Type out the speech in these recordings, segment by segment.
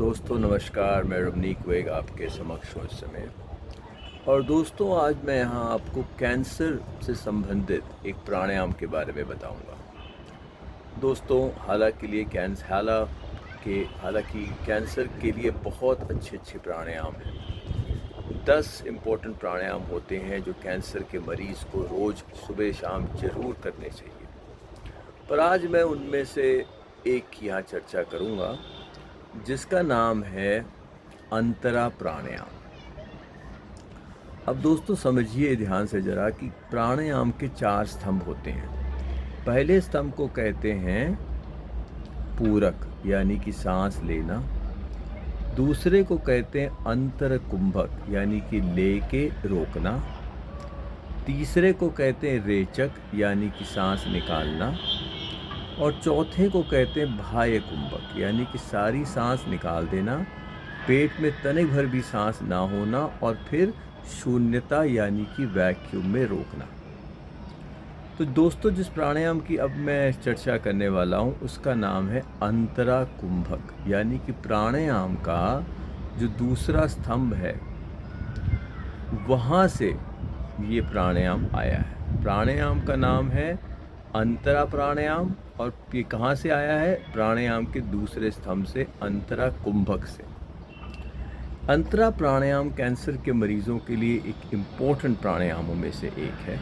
दोस्तों नमस्कार, मैं रवनीक वेग आपके समक्ष हूँ इस समय। और दोस्तों आज मैं यहाँ आपको कैंसर से संबंधित एक प्राणायाम के बारे में बताऊँगा। दोस्तों हालांकि कैंसर के लिए बहुत अच्छे प्राणायाम हैं। 10 इम्पोर्टेंट प्राणायाम होते हैं जो कैंसर के मरीज़ को रोज़ सुबह शाम ज़रूर करने चाहिए। पर आज मैं उनमें से एक की यहाँ चर्चा करूँगा जिसका नाम है अंतरा प्राणायाम। अब दोस्तों समझिए ध्यान से ज़रा कि प्राणायाम के 4 स्तंभ होते हैं। पहले स्तंभ को कहते हैं पूरक यानी कि सांस लेना। दूसरे को कहते हैं अंतर कुंभक यानी कि लेके रोकना। तीसरे को कहते हैं रेचक यानी कि सांस निकालना। और चौथे को कहते हैं बाह्य कुंभक यानी कि सारी सांस निकाल देना, पेट में तनिक भर भी सांस ना होना और फिर शून्यता यानी कि वैक्यूम में रोकना। तो दोस्तों जिस प्राणायाम की अब मैं चर्चा करने वाला हूँ उसका नाम है अंतरा कुंभक यानी कि प्राणायाम का जो दूसरा स्तंभ है वहाँ से ये प्राणायाम आया है। प्राणायाम का नाम है अंतरा प्राणायाम और ये कहाँ से आया है? प्राणायाम के दूसरे स्तंभ से, अंतरा कुंभक से। अंतरा प्राणायाम कैंसर के मरीजों के लिए एक इम्पोर्टेंट प्राणायामों में से एक है।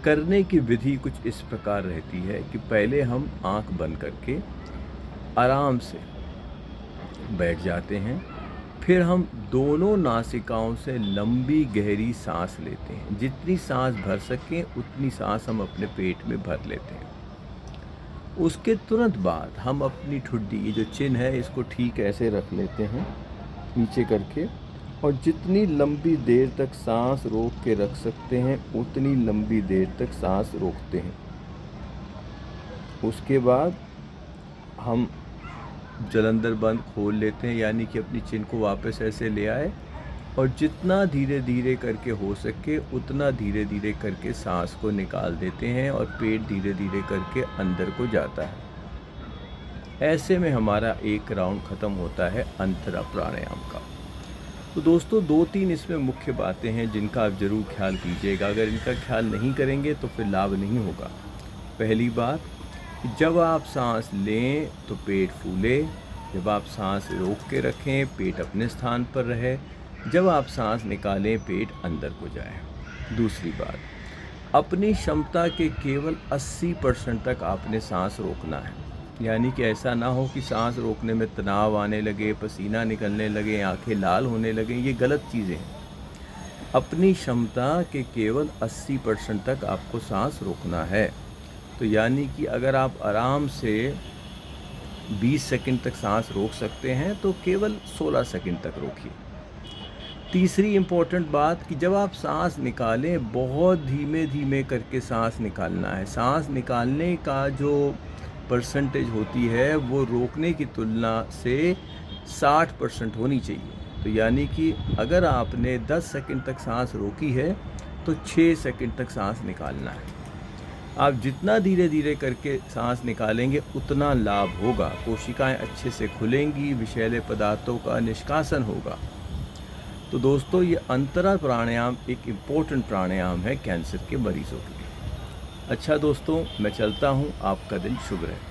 करने की विधि कुछ इस प्रकार रहती है कि पहले हम आंख बंद करके आराम से बैठ जाते हैं, फिर हम दोनों नासिकाओं से लंबी गहरी सांस लेते हैं। जितनी सांस भर सकें उतनी सांस हम अपने पेट में भर लेते हैं। उसके तुरंत बाद हम अपनी ठुड्डी, ये जो चिन है, इसको ठीक ऐसे रख लेते हैं नीचे करके और जितनी लंबी देर तक सांस रोक के रख सकते हैं उतनी लंबी देर तक सांस रोकते हैं। उसके बाद हम जलंधर बंद खोल लेते हैं यानी कि अपनी चिन को वापस ऐसे ले आए और जितना धीरे धीरे करके हो सके उतना धीरे धीरे करके सांस को निकाल देते हैं और पेट धीरे धीरे करके अंदर को जाता है। ऐसे में हमारा एक राउंड ख़त्म होता है अंतरा प्राणायाम का। तो दोस्तों 2-3 इसमें मुख्य बातें हैं जिनका आप ज़रूर ख्याल कीजिएगा। अगर इनका ख्याल नहीं करेंगे तो फिर लाभ नहीं होगा। पहली बात, जब आप सांस लें तो पेट फूले, जब आप सांस रोक के रखें पेट अपने स्थान पर रहे, जब आप सांस निकालें पेट अंदर को जाए। दूसरी बात, अपनी क्षमता के केवल 80% तक आपने सांस रोकना है। यानी कि ऐसा ना हो कि सांस रोकने में तनाव आने लगे, पसीना निकलने लगे, आंखें लाल होने लगें, ये गलत चीज़ें हैं। अपनी क्षमता के केवल 80% तक आपको सांस रोकना है। तो यानी कि अगर आप आराम से 20 सेकंड तक सांस रोक सकते हैं तो केवल 16 सेकंड तक रोकिए। तीसरी इम्पोर्टेंट बात कि जब आप सांस निकालें बहुत धीमे धीमे करके सांस निकालना है। सांस निकालने का जो परसेंटेज होती है वो रोकने की तुलना से 60% होनी चाहिए। तो यानी कि अगर आपने 10 सेकंड तक सांस रोकी है तो 6 सेकंड तक सांस निकालना है। आप जितना धीरे धीरे करके सांस निकालेंगे उतना लाभ होगा। कोशिकाएं अच्छे से खुलेंगी, विषैले पदार्थों का निष्कासन होगा। तो दोस्तों ये अंतरा प्राणायाम एक इम्पोर्टेंट प्राणायाम है कैंसर के मरीजों के लिए। अच्छा दोस्तों, मैं चलता हूँ। आपका दिन शुभ रहे।